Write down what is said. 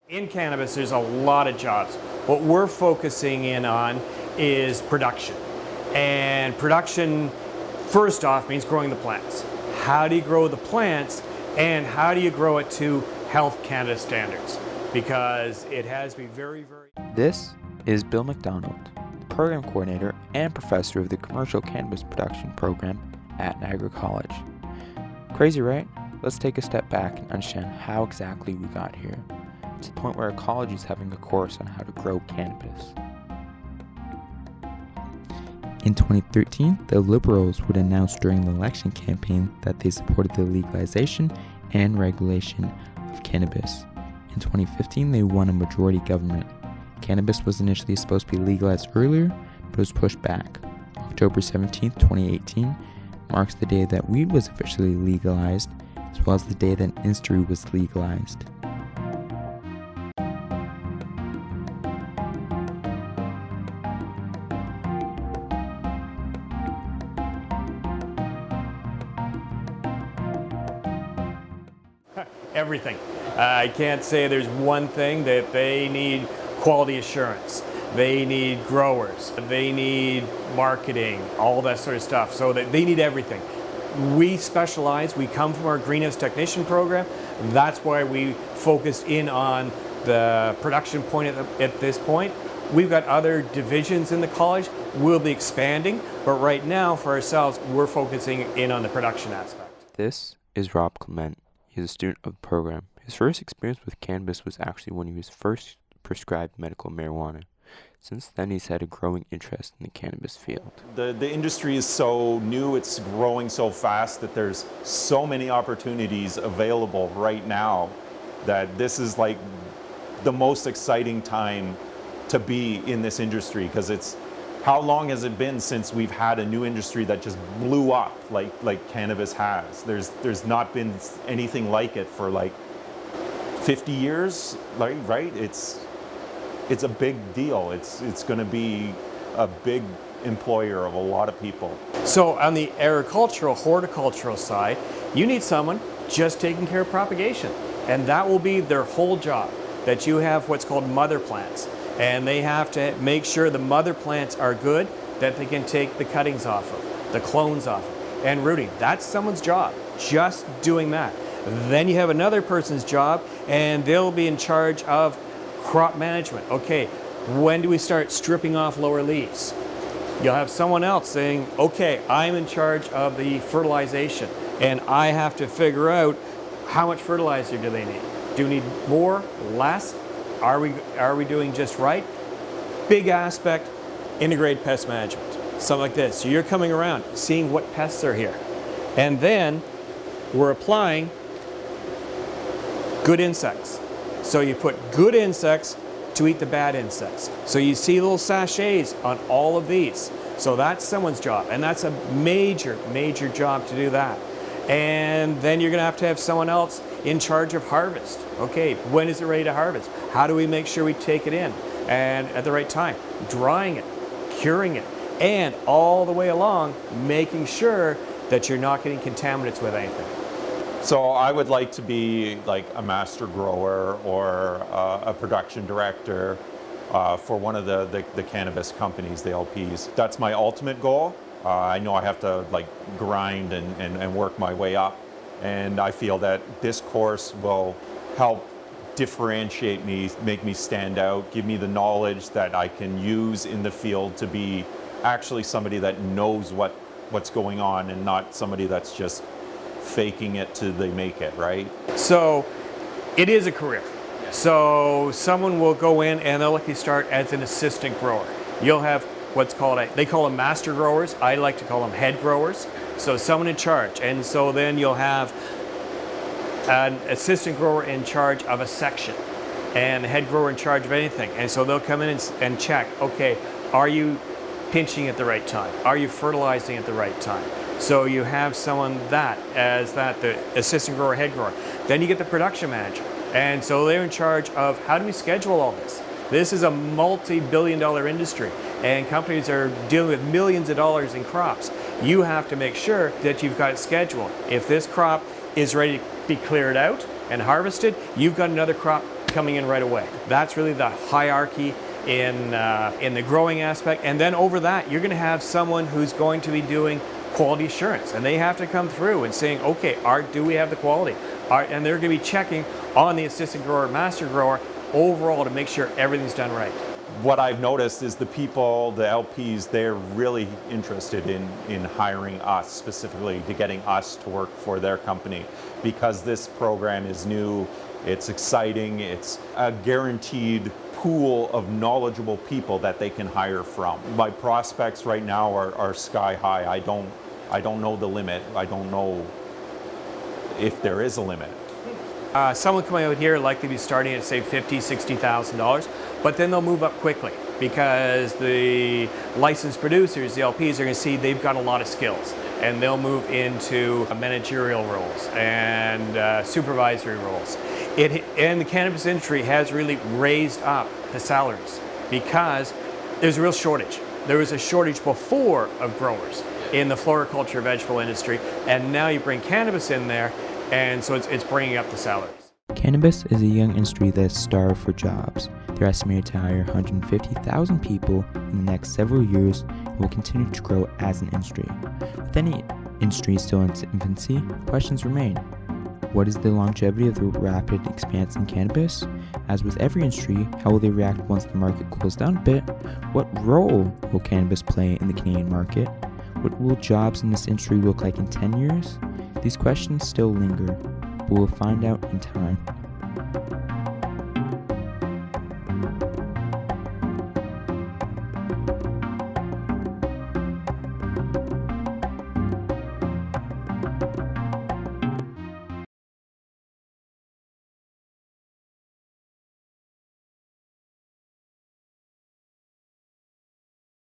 In cannabis, there's a lot of jobs. What we're focusing in on is production. And production, first off, means growing the plants. How do you grow the plants, and how do you grow it to Health Canada standards? Because it has to be very, very... This is Bill McDonald, the program coordinator and professor of the Commercial Cannabis Production program at Niagara College. Crazy, right? Let's take a step back and understand how exactly we got here, to the point where a college is having a course on how to grow cannabis. In 2013, the Liberals would announce during the election campaign that they supported the legalization and regulation of cannabis. In 2015, they won a majority government. Cannabis was initially supposed to be legalized earlier, but was pushed back. October 17, 2018 marks the day that weed was officially legalized, as well as the day that industry was legalized. Everything. I can't say there's one thing that they need. Quality assurance, they need growers, they need marketing, all that sort of stuff. So that they need everything. We specialize, we come from our greenhouse technician program. That's why we focused in on the production point at this point. We've got other divisions in the college. We'll be expanding, but right now for ourselves, we're focusing in on the production aspect. This is Rob Clement. He's a student of the program. His first experience with cannabis was actually when he was first prescribed medical marijuana. Since then, he's had a growing interest in the cannabis field. The industry is so new, it's growing so fast that there's so many opportunities available right now that this is like the most exciting time to be in this industry, because it's, how long has it been since we've had a new industry that just blew up like cannabis has? There's not been anything like it for like 50 years, right? It's a big deal. It's going to be a big employer of a lot of people. So on the agricultural, horticultural side, you need someone just taking care of propagation. And that will be their whole job, that you have what's called mother plants. And they have to make sure the mother plants are good, that they can take the cuttings off of, the clones off of, and rooting. That's someone's job, just doing that. Then you have another person's job, and they'll be in charge of crop management. Okay, when do we start stripping off lower leaves? You'll have someone else saying, okay, I'm in charge of the fertilization, and I have to figure out how much fertilizer do they need. Do we need more, less? Are we doing just right? Big aspect, integrated pest management. Something like this. So you're coming around, seeing what pests are here. And then we're applying good insects. So you put good insects to eat the bad insects. So you see little sachets on all of these. So that's someone's job, and that's a major, major job to do that. And then you're gonna have someone else in charge of harvest. Okay, when is it ready to harvest? How do we make sure we take it in and at the right time? Drying it, curing it, and all the way along, making sure that you're not getting contaminants with anything. So I would like to be like a master grower or a production director for one of the cannabis companies, the LPs. That's my ultimate goal. I know I have to like grind and work my way up. And I feel that this course will help differentiate me, make me stand out, give me the knowledge that I can use in the field to be actually somebody that knows what's going on, and not somebody that's just faking it till they make it, right? So it is a career. So someone will go in and they'll let you start as an assistant grower. You'll have what's called, they call them master growers. I like to call them head growers. So someone in charge. And so then you'll have an assistant grower in charge of a section, and the head grower in charge of anything. And so they'll come in and check, okay, are you pinching at the right time? Are you fertilizing at the right time? So you have someone the assistant grower, head grower. Then you get the production manager. And so they're in charge of how do we schedule all this? This is a multi-billion-dollar industry, and companies are dealing with millions of dollars in crops. You have to make sure that you've got it scheduled. If this crop is ready to be cleared out and harvested, you've got another crop coming in right away. That's really the hierarchy in the growing aspect. And then over that, you're going to have someone who's going to be doing quality assurance, and they have to come through and saying, okay, do we have the quality? And they're going to be checking on the assistant grower, master grower overall to make sure everything's done right. What I've noticed is the people, the LPs, they're really interested in hiring us specifically, to getting us to work for their company, because this program is new, it's exciting, it's a guaranteed pool of knowledgeable people that they can hire from. My prospects right now are sky high. I don't know the limit. I don't know if there is a limit. Someone coming out here likely to be starting at say $50,000, $60,000, but then they'll move up quickly because the licensed producers, the LPs, are going to see they've got a lot of skills, and they'll move into managerial roles and supervisory roles. And the cannabis industry has really raised up the salaries because there's a real shortage. There was a shortage before of growers in the floriculture vegetable industry, and now you bring cannabis in there, and so it's bringing up the salaries. Cannabis is a young industry that is starved for jobs. They're estimated to hire 150,000 people in the next several years and will continue to grow as an industry. With any industry still in its infancy, questions remain. What is the longevity of the rapid expanse in cannabis? As with every industry, how will they react once the market cools down a bit? What role will cannabis play in the Canadian market? What will jobs in this industry look like in 10 years? These questions still linger, but we'll find out in time.